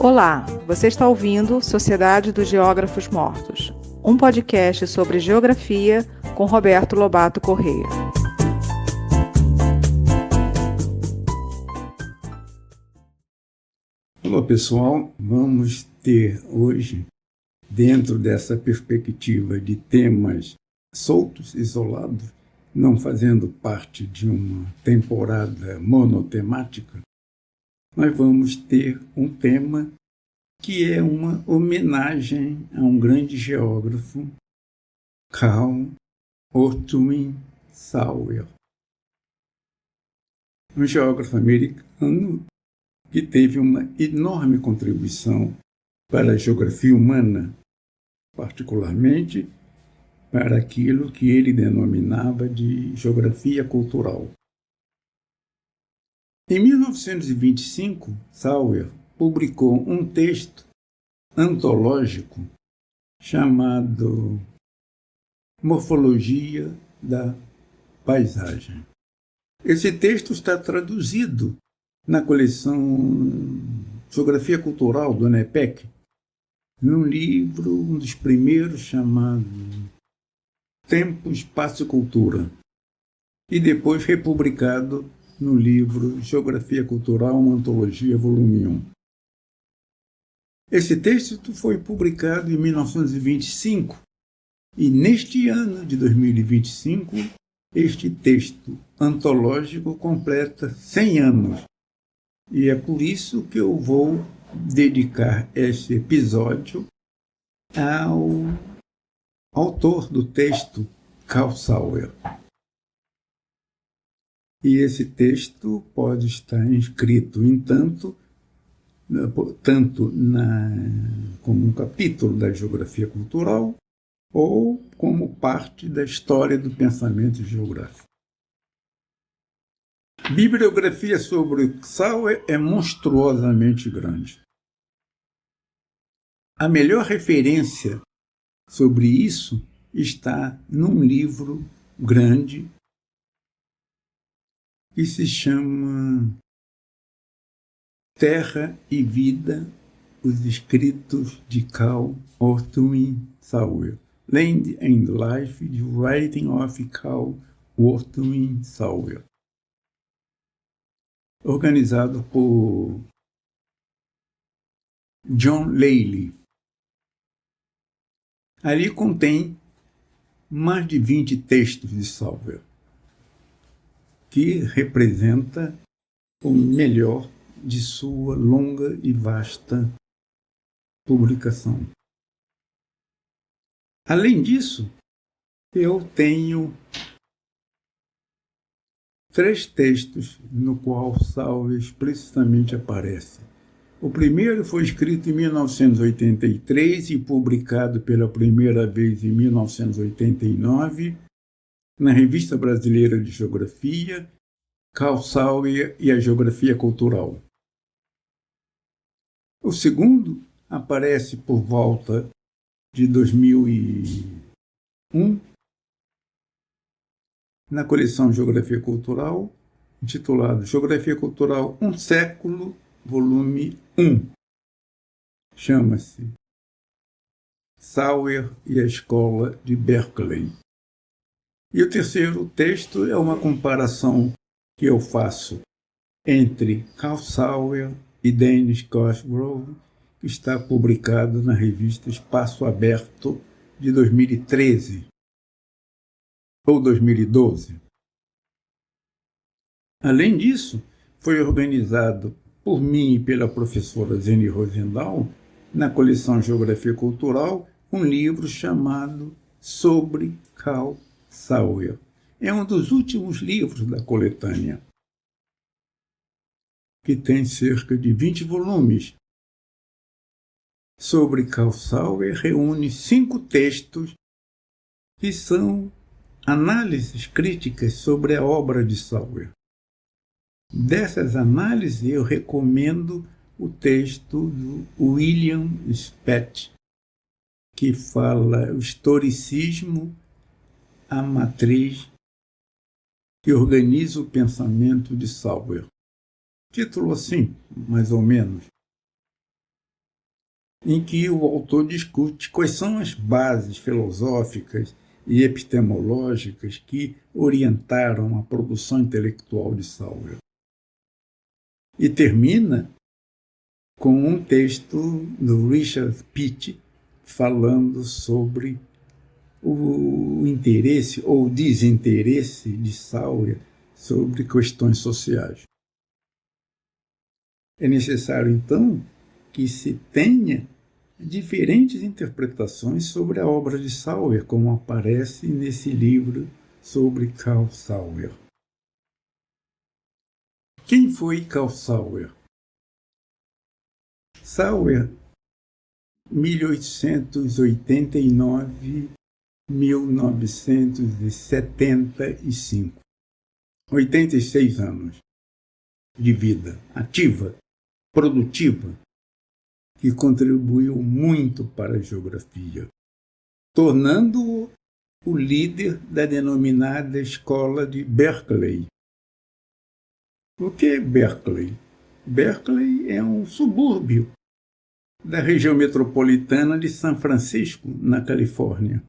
Olá, você está ouvindo Sociedade dos Geógrafos Mortos, um podcast sobre geografia com Roberto Lobato Corrêa. Olá pessoal, vamos ter hoje, dentro dessa perspectiva de temas soltos, isolados, não fazendo parte de uma temporada monotemática, nós vamos ter um tema que é uma homenagem a um grande geógrafo, Carl Ortwin Sawyer, um geógrafo americano que teve uma enorme contribuição para a geografia humana, particularmente para aquilo que ele denominava de geografia cultural. Em 1925, Sawyer publicou um texto antológico chamado Morfologia da Paisagem. Esse texto está traduzido na coleção Geografia Cultural do NEPEC, num livro, um dos primeiros, chamado Tempo, Espaço e Cultura, e depois republicado no livro Geografia Cultural, uma antologia, volume 1. Esse texto foi publicado em 1925, e neste ano de 2025, este texto antológico completa 100 anos. E é por isso que eu vou dedicar esse episódio ao autor do texto, Carl Sawyer. E esse texto pode estar inscrito, como um capítulo da geografia cultural ou como parte da história do pensamento geográfico. A bibliografia sobre Sawyer é monstruosamente grande. A melhor referência sobre isso está num livro grande que se chama Terra e Vida, os escritos de Carl Ortwin Sawyer. Land and Life, the Writing of Carl Ortwin Sawyer. Organizado por John Lely. Ali contém mais de 20 textos de Sawyer, que representa o melhor de sua longa e vasta publicação. Além disso, eu tenho 3 textos no qual Sawyer explicitamente aparece. O primeiro foi escrito em 1983 e publicado pela primeira vez em 1989 na Revista Brasileira de Geografia, Carl Sawyer e a Geografia Cultural. O segundo aparece por volta de 2001 na coleção Geografia Cultural, intitulado Geografia Cultural, um século, volume 1. Chama-se Sawyer e a Escola de Berkeley. E o terceiro texto é uma comparação que eu faço entre Carl Sawyer e Dennis Cosgrove, que está publicado na revista Espaço Aberto de 2013 ou 2012. Além disso, foi organizado por mim e pela professora Zeni Rosendahl, na coleção Geografia Cultural, um livro chamado Sobre Carl Sawyer. É um dos últimos livros da coletânea, que tem cerca de 20 volumes. Sobre Carl Sawyer reúne 5 textos que são análises críticas sobre a obra de Sawyer. Dessas análises, eu recomendo o texto do William Speth, que fala o historicismo, a matriz que organiza o pensamento de Sawyer. Título assim, mais ou menos. em que o autor discute quais são as bases filosóficas e epistemológicas que orientaram a produção intelectual de Sauer. E termina com um texto do Richard Pitt falando sobre o interesse ou desinteresse de Sauer sobre questões sociais. É necessário, então, que se tenha diferentes interpretações sobre a obra de Sauer, como aparece nesse livro sobre Karl Sauer. Quem foi Karl Sauer? Sauer, 1889-1975, 86 anos de vida ativa, produtiva, que contribuiu muito para a geografia, tornando-o o líder da denominada Escola de Berkeley. O que é Berkeley? Berkeley é um subúrbio da região metropolitana de São Francisco, na Califórnia,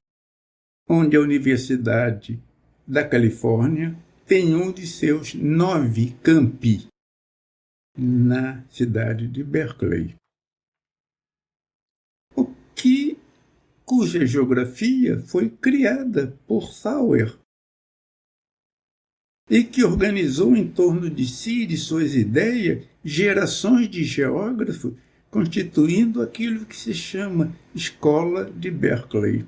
onde a Universidade da Califórnia tem um de seus 9 campi na cidade de Berkeley, cuja geografia foi criada por Sauer e que organizou em torno de si e de suas ideias gerações de geógrafos, constituindo aquilo que se chama Escola de Berkeley,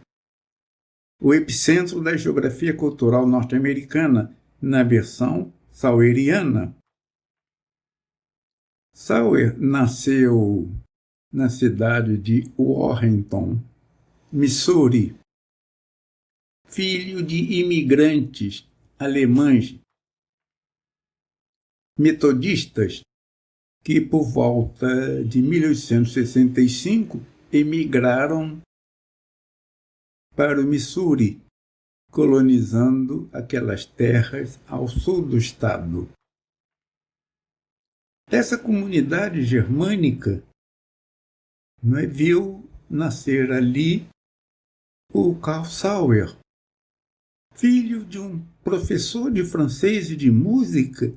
o epicentro da geografia cultural norte-americana, na versão saueriana. Sauer nasceu na cidade de Warrenton, Missouri, filho de imigrantes alemães metodistas que, por volta de 1865, emigraram para o Missouri, colonizando aquelas terras ao sul do estado. Essa comunidade germânica viu nascer ali o Karl Sauer, filho de um professor de francês e de música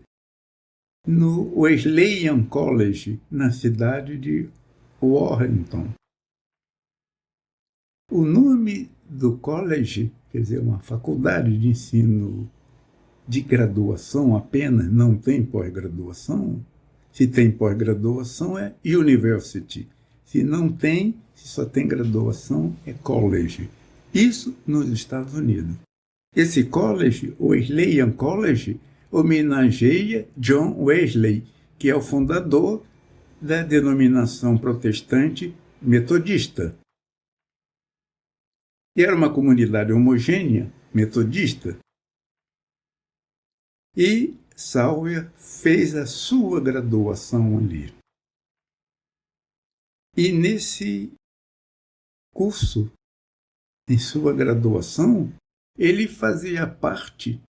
no Wesleyan College, na cidade de Warrenton. O nome do college, quer dizer, uma faculdade de ensino de graduação apenas, não tem pós-graduação. Se tem pós-graduação é university. Se não tem, se só tem graduação, é college. Isso nos Estados Unidos. Esse college, o Wesleyan College, homenageia John Wesley, que é o fundador da denominação protestante metodista. E era uma comunidade homogênea, metodista. E Sauer fez a sua graduação ali. E nesse curso, em sua graduação, ele fazia parte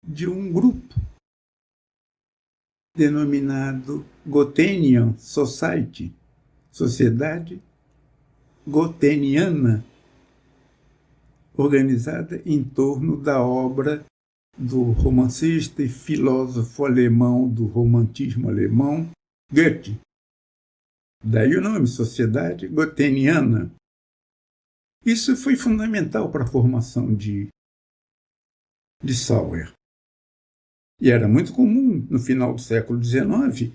de um grupo denominado Gothenian Society, Sociedade Gotheniana, organizada em torno da obra do romancista e filósofo alemão do romantismo alemão, Goethe. Daí o nome, Sociedade Gotheniana. Isso foi fundamental para a formação de Sauer. E era muito comum, no final do século XIX,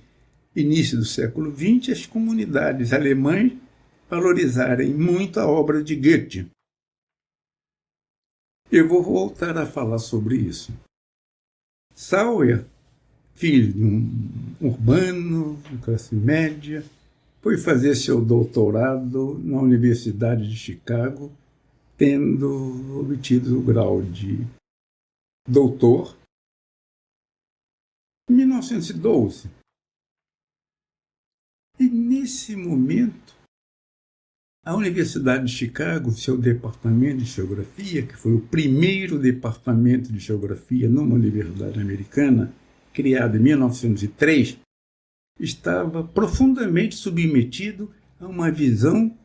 início do século XX, as comunidades alemãs valorizarem muito a obra de Goethe. Eu vou voltar a falar sobre isso. Sauer, filho de um urbano, de classe média, foi fazer seu doutorado na Universidade de Chicago, tendo obtido o grau de doutor em 1912. E nesse momento, a Universidade de Chicago, seu departamento de geografia, que foi o primeiro departamento de geografia numa universidade americana, criado em 1903, estava profundamente submetido a uma visão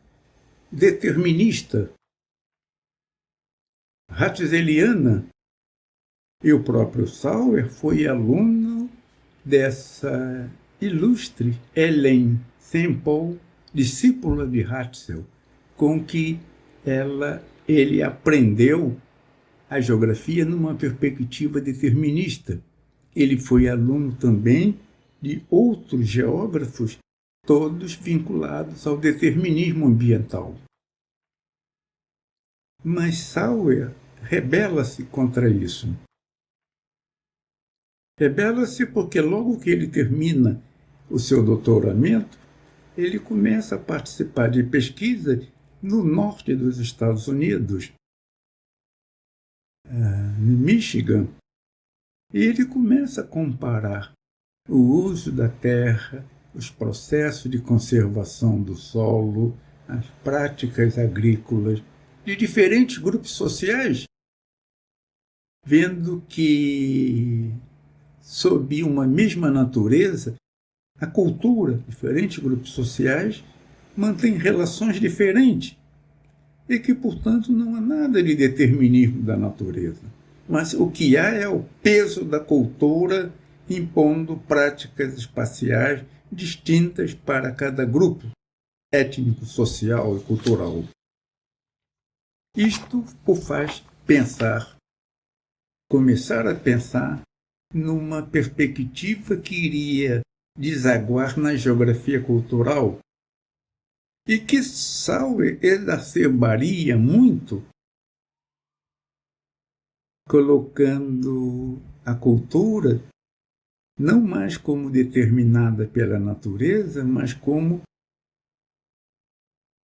determinista, ratzeliana. E o próprio Sauer foi aluno dessa ilustre Ellen Semple, discípula de Ratzel, com que ele aprendeu a geografia numa perspectiva determinista. Ele foi aluno também de outros geógrafos, todos vinculados ao determinismo ambiental. Mas Sauer rebela-se contra isso. Rebela-se porque logo que ele termina o seu doutoramento, ele começa a participar de pesquisas no norte dos Estados Unidos, no Michigan, e ele começa a comparar o uso da terra, os processos de conservação do solo, as práticas agrícolas de diferentes grupos sociais, vendo que, sob uma mesma natureza, a cultura, diferentes grupos sociais, mantém relações diferentes e que, portanto, não há nada de determinismo da natureza. Mas o que há é o peso da cultura impondo práticas espaciais distintas para cada grupo étnico, social e cultural. Isto o faz pensar, começar a pensar numa perspectiva que iria desaguar na geografia cultural e que Sauer exacerbaria muito, colocando a cultura não mais como determinada pela natureza, mas como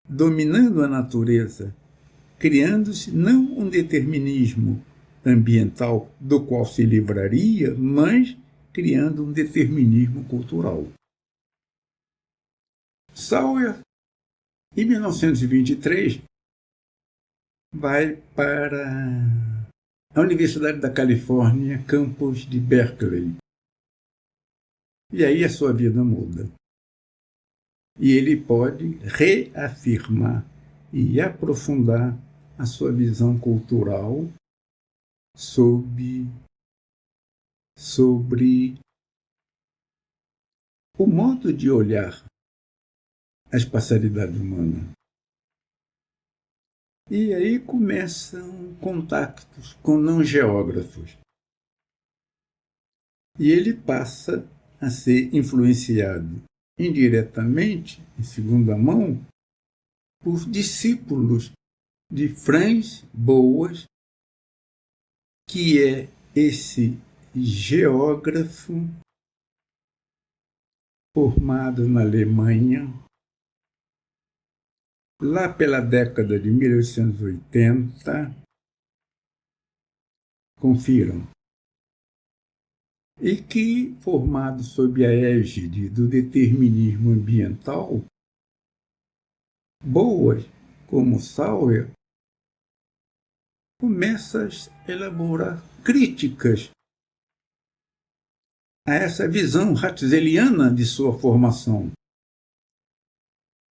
dominando a natureza, criando-se não um determinismo ambiental do qual se livraria, mas criando um determinismo cultural. Sauer, em 1923, vai para a Universidade da Califórnia, campus de Berkeley. E aí a sua vida muda. E ele pode reafirmar e aprofundar a sua visão cultural sobre o modo de olhar a espacialidade humana. E aí começam contactos com não-geógrafos. E ele passa a ser influenciado indiretamente, em segunda mão, por discípulos de Franz Boas, que é esse geógrafo formado na Alemanha, lá pela década de 1880, confiram, e que, formado sob a égide do determinismo ambiental, Boas, como Sauer, começa a elaborar críticas a essa visão ratzeliana de sua formação.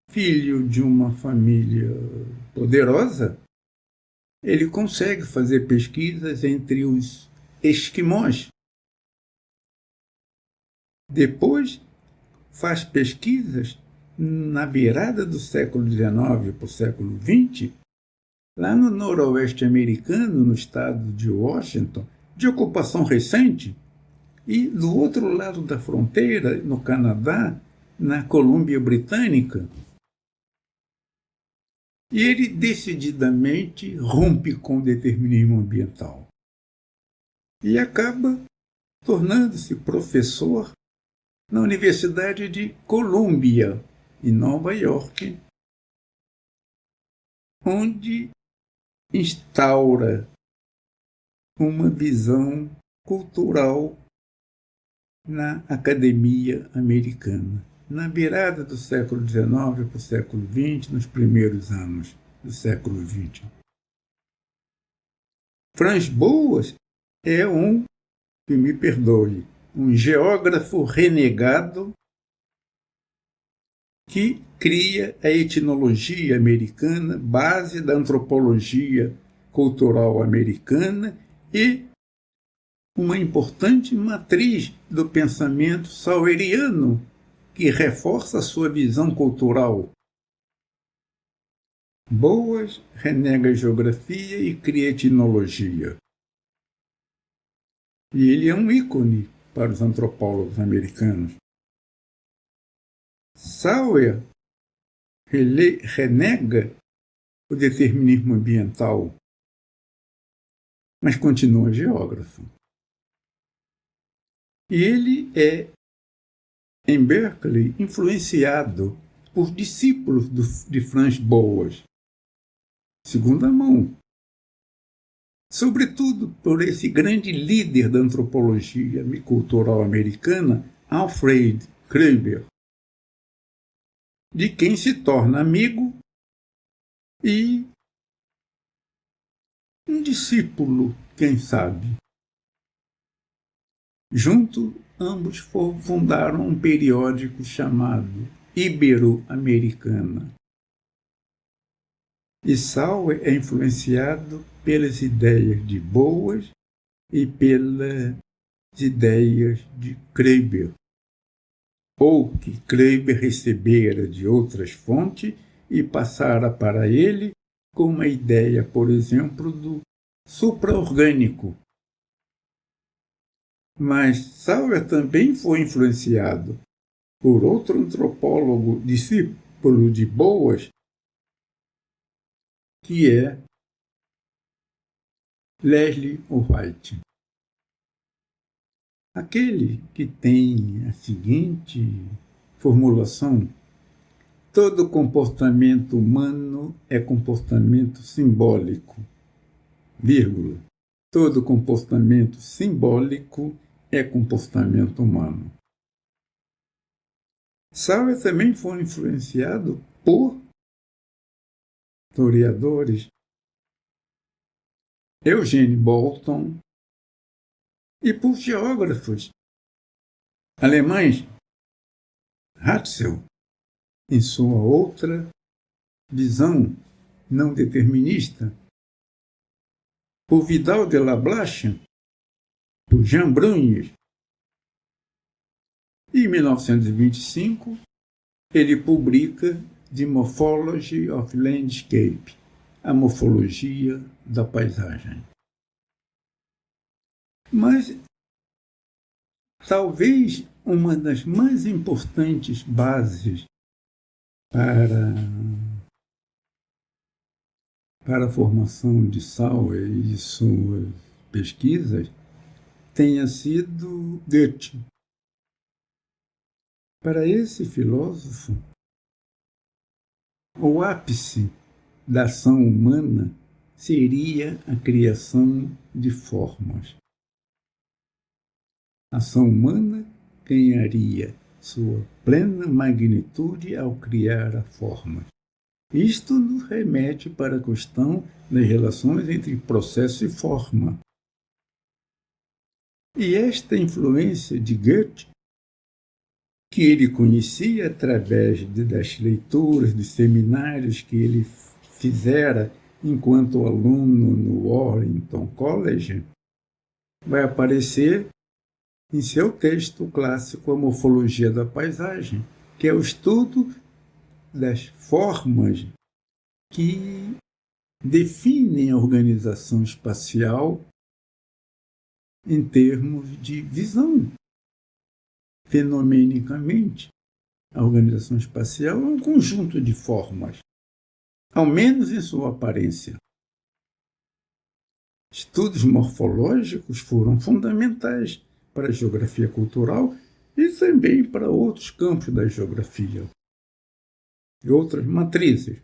Filho de uma família poderosa, ele consegue fazer pesquisas entre os esquimós. Depois, faz pesquisas na virada do século XIX para o século XX, lá no noroeste americano, no estado de Washington, de ocupação recente, e do outro lado da fronteira, no Canadá, na Colômbia Britânica. E ele decididamente rompe com o determinismo ambiental e acaba tornando-se professor na Universidade de Columbia, em Nova York, onde instaura uma visão cultural na academia americana, na virada do século XIX para o século XX, nos primeiros anos do século XX. Franz Boas é que me perdoe, um geógrafo renegado que cria a etnologia americana, base da antropologia cultural americana e uma importante matriz do pensamento saueriano, que reforça sua visão cultural. Boas renega geografia e cria etnologia. E ele é um ícone para os antropólogos americanos. Sauer renega o determinismo ambiental, mas continua geógrafo. E ele é, em Berkeley, influenciado por discípulos de Franz Boas, segunda mão, sobretudo por esse grande líder da antropologia cultural americana, Alfred Kroeber, de quem se torna amigo e um discípulo, quem sabe. Juntos, ambos fundaram um periódico chamado Ibero-Americana. E Sauer é influenciado pelas ideias de Boas e pelas ideias de Kroeber, ou que Kroeber recebera de outras fontes e passara para ele como a ideia, por exemplo, do supra-orgânico. Mas Sauer também foi influenciado por outro antropólogo discípulo de Boas, que é Leslie White. Aquele que tem a seguinte formulação: todo comportamento humano é comportamento simbólico, vírgula. Todo comportamento simbólico é comportamento humano. Sauer também foi influenciado por historiadores, Eugene Bolton, e por geógrafos alemães, Ratzel, em sua outra visão não determinista, por Vidal de la Blache, por Jean Brunhes. E em 1925, ele publica The Morphology of Landscape, a morfologia da paisagem. Mas talvez uma das mais importantes bases para a formação de Sauer e suas pesquisas tenha sido Goethe. Para esse filósofo, o ápice da ação humana seria a criação de formas. A ação humana ganharia sua plena magnitude ao criar a forma. Isto nos remete para a questão das relações entre processo e forma. E esta influência de Goethe, que ele conhecia através das leituras, dos seminários que ele fizera enquanto aluno no Warrington College, vai aparecer em seu texto clássico A Morfologia da Paisagem, que é o estudo das formas que definem a organização espacial em termos de visão. Fenomenicamente, a organização espacial é um conjunto de formas, ao menos em sua aparência. Estudos morfológicos foram fundamentais para a geografia cultural e também para outros campos da geografia e outras matrizes.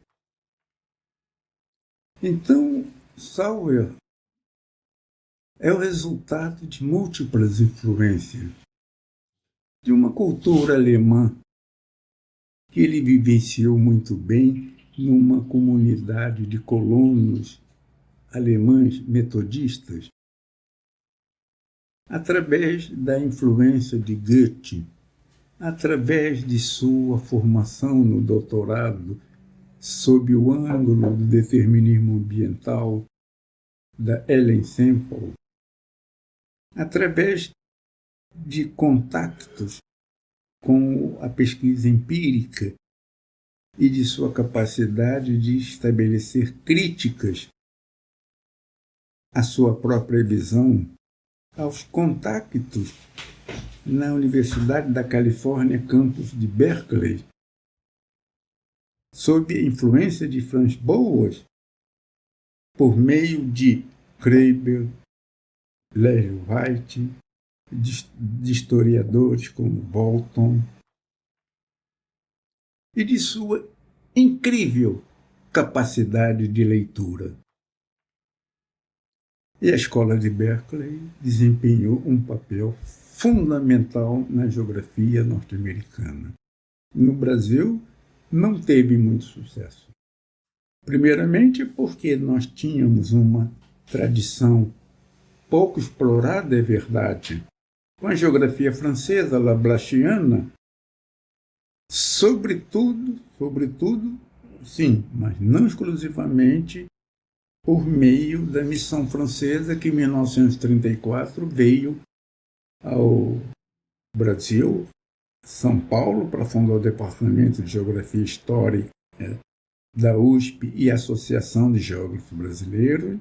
Então, Sauer é o resultado de múltiplas influências de uma cultura alemã que ele vivenciou muito bem numa comunidade de colonos alemães metodistas, através da influência de Goethe através de sua formação no doutorado sob o ângulo do determinismo ambiental da Ellen Semple, através de contactos com a pesquisa empírica e de sua capacidade de estabelecer críticas à sua própria visão, aos contactos na Universidade da Califórnia, campus de Berkeley, sob a influência de Franz Boas, por meio de Kreiber, Leslie White, de historiadores como Bolton, e de sua incrível capacidade de leitura. E a Escola de Berkeley desempenhou um papel fundamental na geografia norte-americana. No Brasil, não teve muito sucesso. Primeiramente porque nós tínhamos uma tradição pouco explorada, é verdade, com a geografia francesa, Laplaciana, sobretudo, sim, mas não exclusivamente por meio da missão francesa que em 1934 veio ao Brasil, São Paulo, para fundar o Departamento de Geografia Histórica da USP e a Associação de Geógrafos Brasileiros,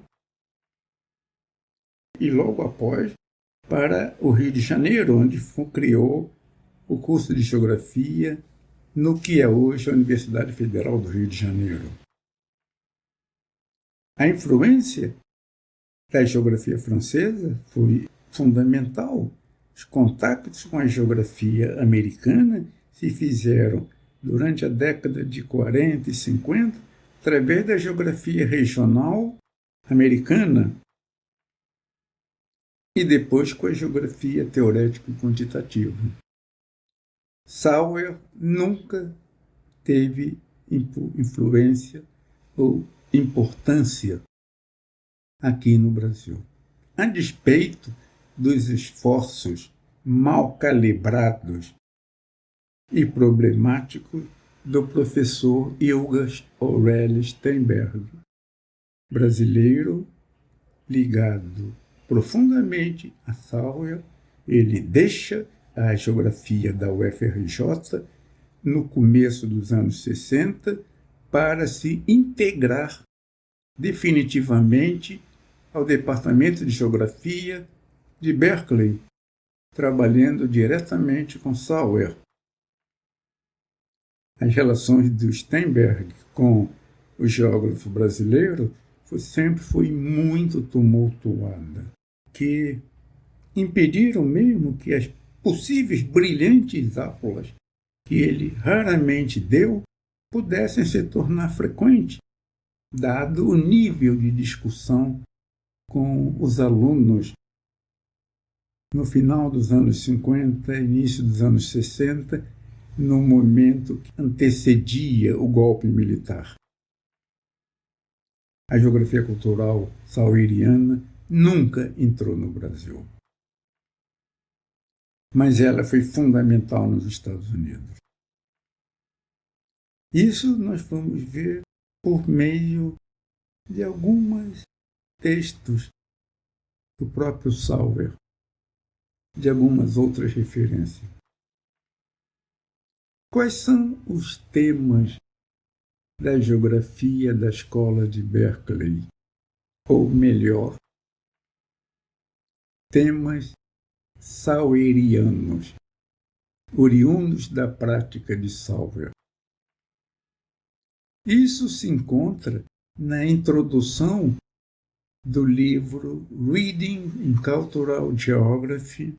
e logo após para o Rio de Janeiro, onde criou o curso de Geografia no que é hoje a Universidade Federal do Rio de Janeiro. A influência da geografia francesa foi fundamental. Os contactos com a geografia americana se fizeram durante a década de 40 e 50 através da geografia regional americana e depois com a geografia teorética e quantitativa. Sauer nunca teve influência ou importância aqui no Brasil, a despeito dos esforços mal calibrados e problemáticos do professor Ilgas Aureli Steinberg, brasileiro ligado profundamente a Sauer. Ele deixa a geografia da UFRJ no começo dos anos 60 para se integrar definitivamente ao Departamento de Geografia de Berkeley, trabalhando diretamente com Sauer. As relações do Steinberg com o geógrafo brasileiro sempre foi muito tumultuada, que impediram mesmo que as possíveis brilhantes aulas que ele raramente deu pudessem se tornar frequentes, dado o nível de discussão com os alunos no final dos anos 50, início dos anos 60, no momento que antecedia o golpe militar. A geografia cultural saueriana nunca entrou no Brasil, mas ela foi fundamental nos Estados Unidos. Isso nós vamos ver por meio de alguns textos do próprio Sauer, de algumas outras referências. Quais são os temas da geografia da Escola de Berkeley? Ou melhor, temas sauerianos, oriundos da prática de Sauer. Isso se encontra na introdução do livro Reading in Cultural Geography,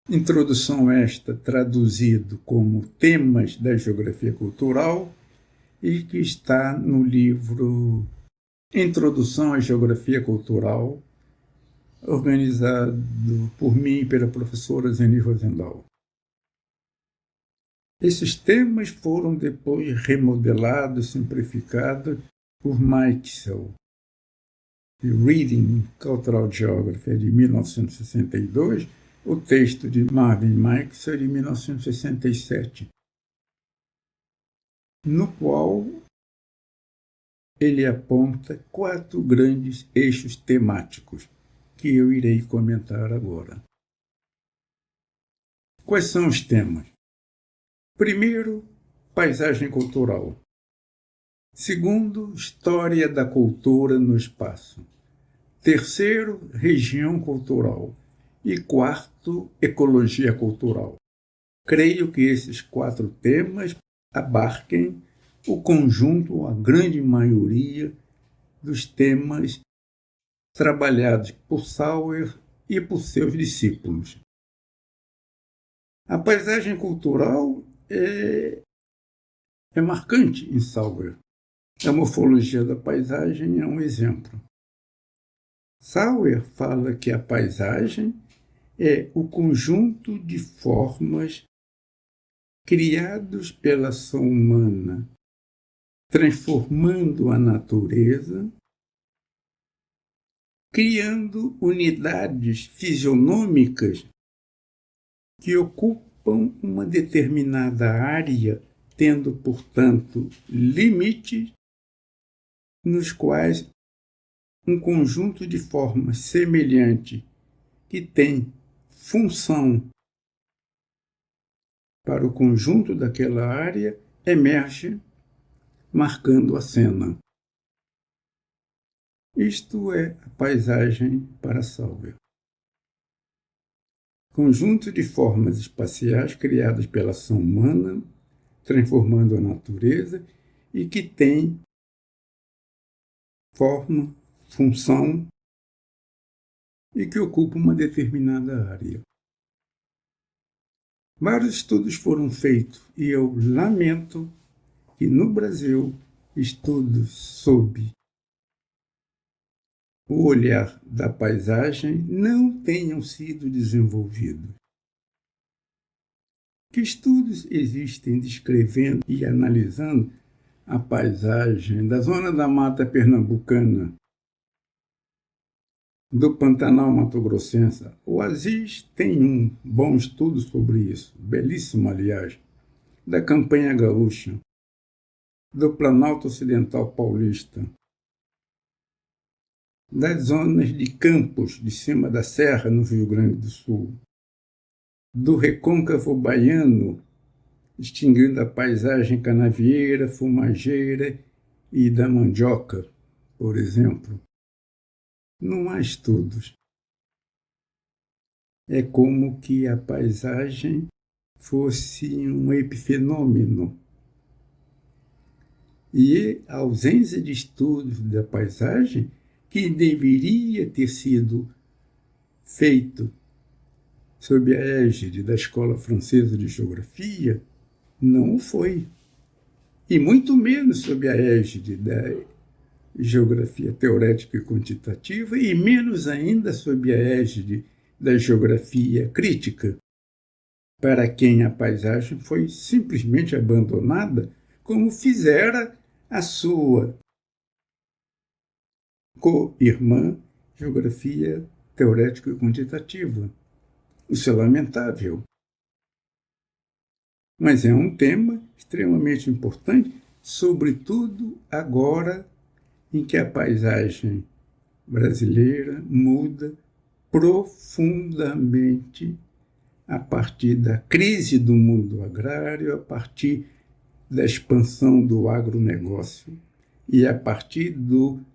introdução esta traduzido como Temas da Geografia Cultural e que está no livro Introdução à Geografia Cultural, organizado por mim e pela professora Zeni Rosendahl. Esses temas foram depois remodelados, simplificados por Meixel. Reading Cultural Geography, de 1962, o texto de Marvin Mises de 1967, no qual ele aponta 4 grandes eixos temáticos que eu irei comentar agora. Quais são os temas? Primeiro, paisagem cultural. Segundo, história da cultura no espaço. Terceiro, região cultural. E quarto, ecologia cultural. Creio que esses 4 temas abarquem o conjunto, a grande maioria dos temas trabalhados por Sauer e por seus discípulos. A paisagem cultural é marcante em Sauer. A morfologia da paisagem é um exemplo. Sauer fala que a paisagem é o conjunto de formas criados pela ação humana, transformando a natureza, criando unidades fisionômicas que ocupam uma determinada área, tendo, portanto, limites nos quais um conjunto de formas semelhante que tem função para o conjunto daquela área emerge, marcando a cena. Isto é a paisagem para Sauer. Conjunto de formas espaciais criadas pela ação humana, transformando a natureza e que tem forma, função e que ocupa uma determinada área. Vários estudos foram feitos e eu lamento que no Brasil estudos sob o olhar da paisagem não tenham sido desenvolvidos. Que estudos existem descrevendo e analisando a paisagem da zona da Mata Pernambucana, do Pantanal Mato-Grossense? O Aziz tem um bom estudo sobre isso, belíssimo, aliás, da Campanha Gaúcha, do Planalto Ocidental Paulista, das zonas de Campos, de cima da Serra, no Rio Grande do Sul, do Recôncavo Baiano, distinguindo a paisagem canavieira, fumageira e da mandioca, por exemplo. Não há estudos. É como que a paisagem fosse um epifenômeno. E a ausência de estudos da paisagem, que deveria ter sido feito sob a égide da Escola Francesa de Geografia, não o foi. E muito menos sob a égide da geografia teorética e quantitativa, e menos ainda sob a égide da geografia crítica, para quem a paisagem foi simplesmente abandonada, como fizera a sua co-irmã, geografia teorética e quantitativa. Isso é lamentável. Mas é um tema extremamente importante, sobretudo agora em que a paisagem brasileira muda profundamente a partir da crise do mundo agrário, a partir da expansão do agronegócio e a partir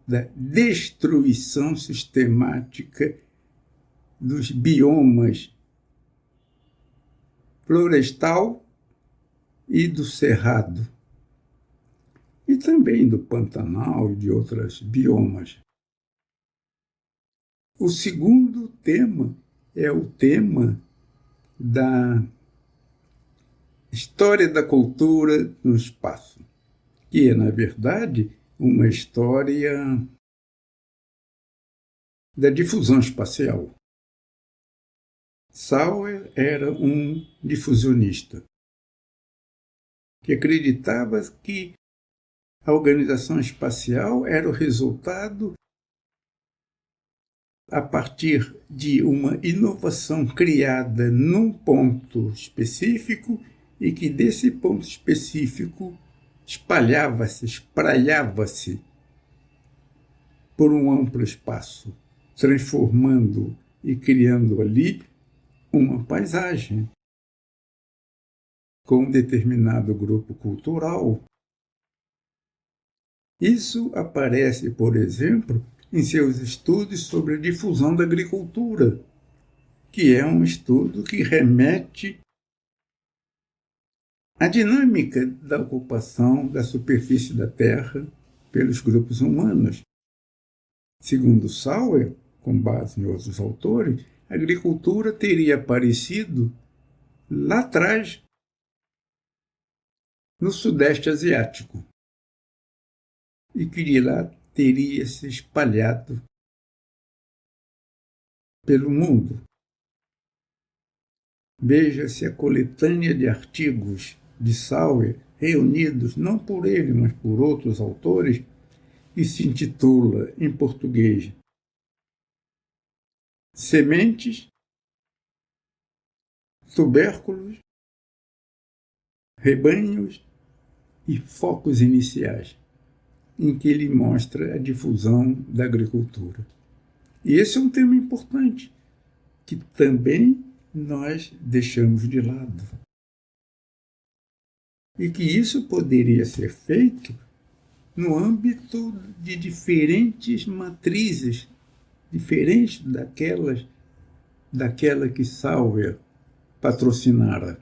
da destruição sistemática dos biomas florestal e do cerrado, e também do Pantanal e de outros biomas. O segundo tema é o tema da história da cultura no espaço, que é, na verdade, uma história da difusão espacial. Sauer era um difusionista que acreditava que a organização espacial era o resultado a partir de uma inovação criada num ponto específico e que desse ponto específico espalhava-se, espraiava-se por um amplo espaço, transformando e criando ali uma paisagem com um determinado grupo cultural. Isso aparece, por exemplo, em seus estudos sobre a difusão da agricultura, que é um estudo que remete à dinâmica da ocupação da superfície da Terra pelos grupos humanos. Segundo Sauer, com base em outros autores, a agricultura teria aparecido lá atrás, no Sudeste Asiático, e que de lá teria se espalhado pelo mundo. Veja-se a coletânea de artigos de Sauer, reunidos não por ele, mas por outros autores, que se intitula, em português, Sementes, Tubérculos, Rebanhos e Focos Iniciais, em que ele mostra a difusão da agricultura. E esse é um tema importante, que também nós deixamos de lado. E que isso poderia ser feito no âmbito de diferentes matrizes, diferentes daquela que Sauer patrocinara.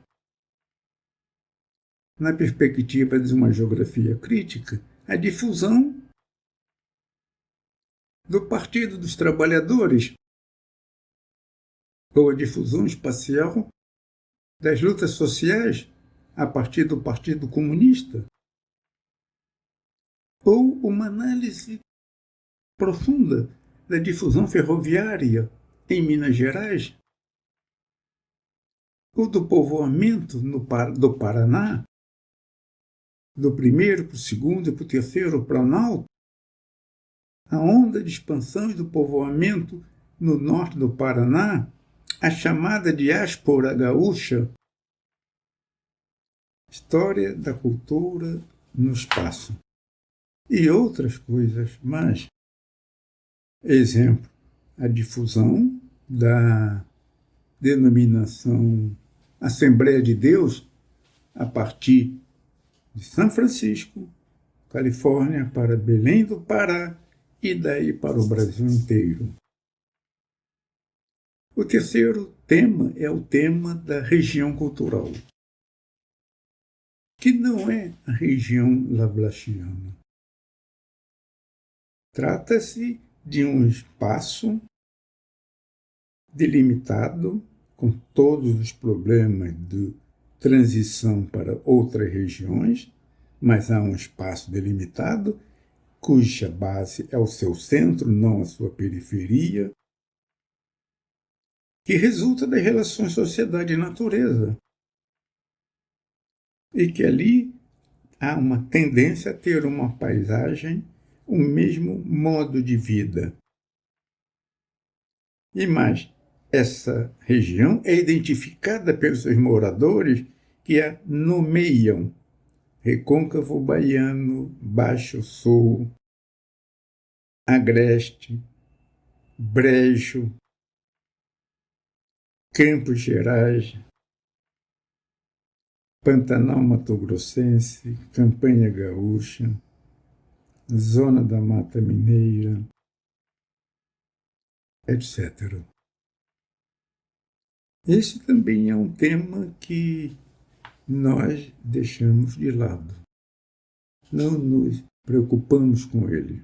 Na perspectiva de uma geografia crítica, a difusão do Partido dos Trabalhadores, ou a difusão espacial das lutas sociais a partir do Partido Comunista, ou uma análise profunda da difusão ferroviária em Minas Gerais, ou do povoamento do Paraná, do primeiro para o segundo e para o terceiro planalto, a onda de expansão e do povoamento no norte do Paraná, a chamada diáspora gaúcha, história da cultura no espaço e outras coisas mais. Exemplo, a difusão da denominação Assembleia de Deus a partir de São Francisco, Califórnia, para Belém do Pará e daí para o Brasil inteiro. O terceiro tema é o tema da região cultural, que não é a região lavlachiana. Trata-se de um espaço delimitado, com todos os problemas de transição para outras regiões, mas há um espaço delimitado, cuja base é o seu centro, não a sua periferia, que resulta das relações sociedade e natureza. E que ali há uma tendência a ter uma paisagem, o mesmo modo de vida. E mais, essa região é identificada pelos seus moradores que a nomeiam Recôncavo Baiano, Baixo Sul, Agreste, Brejo, Campos Gerais, Pantanal Mato-Grossense, Campanha Gaúcha, Zona da Mata Mineira, etc. Esse também é um tema que nós deixamos de lado. Não nos preocupamos com ele.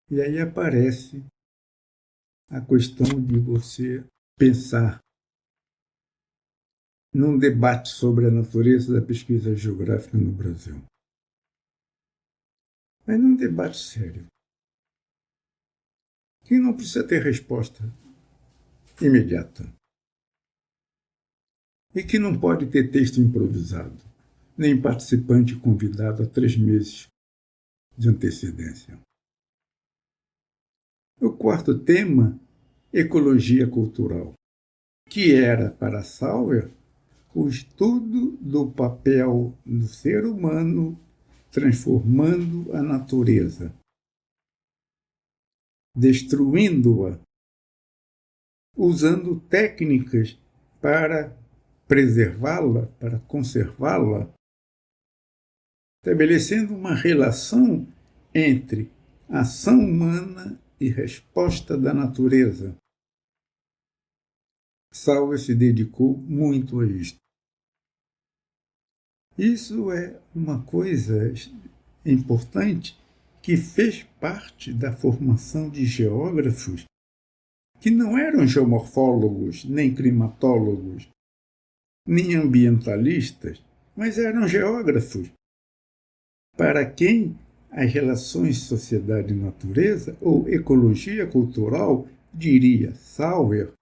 E aí aparece a questão de você pensar num debate sobre a natureza da pesquisa geográfica no Brasil. Mas num debate sério, que não precisa ter resposta imediata. E que não pode ter texto improvisado, nem participante convidado a 3 meses de antecedência. O quarto tema, ecologia cultural, que era para Sauer o estudo do papel do ser humano transformando a natureza, destruindo-a, usando técnicas para preservá-la, para conservá-la, estabelecendo uma relação entre ação humana e resposta da natureza. Sauer se dedicou muito a isto. Isso é uma coisa importante que fez parte da formação de geógrafos que não eram geomorfólogos, nem climatólogos, nem ambientalistas, mas eram geógrafos, para quem as relações sociedade e natureza, ou ecologia cultural, diria Sauer,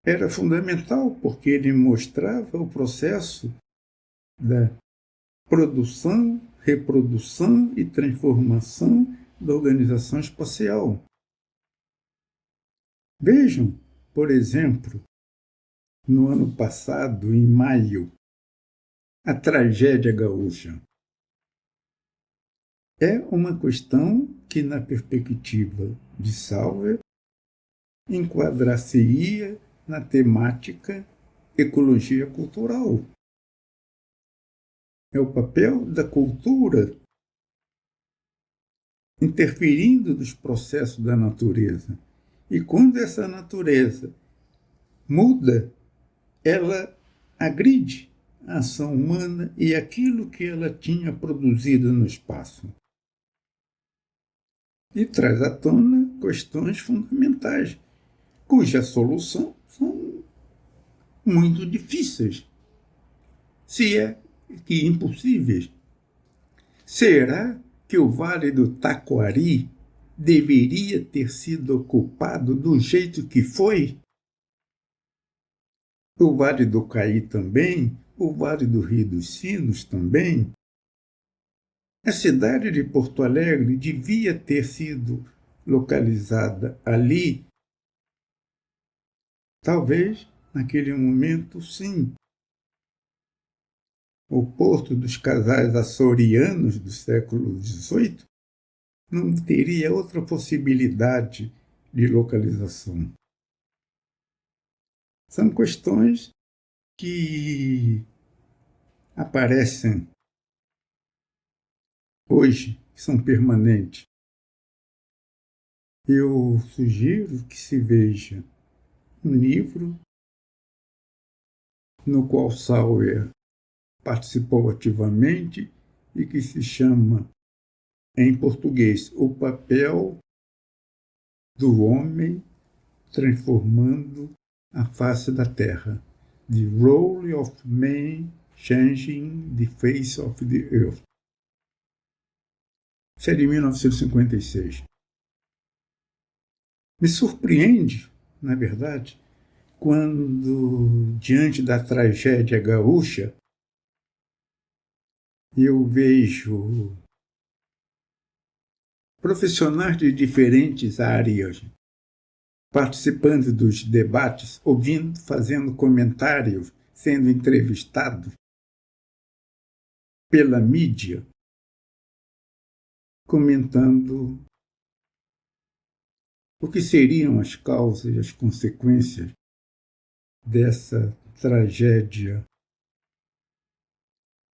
era fundamental, porque ele mostrava o processo da produção, reprodução e transformação da organização espacial. Vejam, por exemplo, no ano passado, em maio, a tragédia gaúcha. É uma questão que, na perspectiva de Sauer, enquadrar-se-ia na temática ecologia cultural. É o papel da cultura interferindo nos processos da natureza. E quando essa natureza muda, ela agride a ação humana e aquilo que ela tinha produzido no espaço. E traz à tona questões fundamentais, cuja solução são muito difíceis, se é que impossíveis. Será que o Vale do Taquari deveria ter sido ocupado do jeito que foi? O Vale do Caí também, o Vale do Rio dos Sinos também. A cidade de Porto Alegre devia ter sido localizada ali. Talvez, naquele momento, sim. O Porto dos Casais Açorianos do século XVIII não teria outra possibilidade de localização. São questões que aparecem hoje, que são permanentes. Eu sugiro que se veja um livro no qual Sauer participou ativamente e que se chama, em português, O Papel do Homem Transformando a Face da Terra, The Role of Man Changing the Face of the Earth. Isso é de 1956. Me surpreende, na verdade, quando, diante da tragédia gaúcha, eu vejo profissionais de diferentes áreas participando dos debates, ouvindo, fazendo comentários, sendo entrevistados pela mídia, comentando o que seriam as causas e as consequências dessa tragédia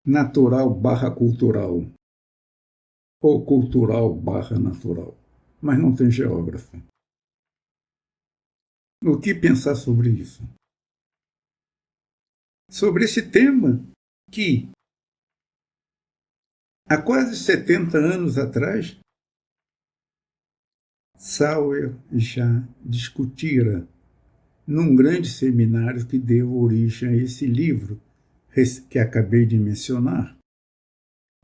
natural/cultural, ou cultural/natural, mas não tem geógrafo. O que pensar sobre isso? Sobre esse tema que, há quase 70 anos atrás, Sauer já discutira num grande seminário que deu origem a esse livro que acabei de mencionar,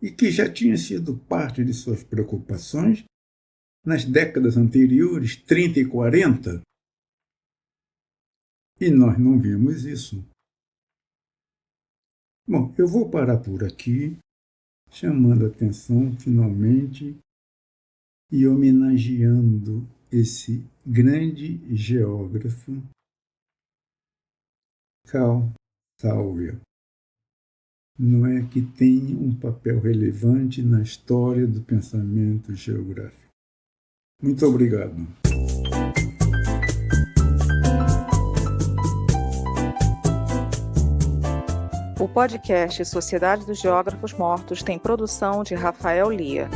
e que já tinha sido parte de suas preocupações nas décadas anteriores, 30 e 40, e nós não vimos isso. Bom, eu vou parar por aqui, chamando a atenção, finalmente, e homenageando esse grande geógrafo, Carl Tauer, não é, que tem um papel relevante na história do pensamento geográfico. Muito obrigado. O podcast Sociedade dos Geógrafos Mortos tem produção de Rafael Lia.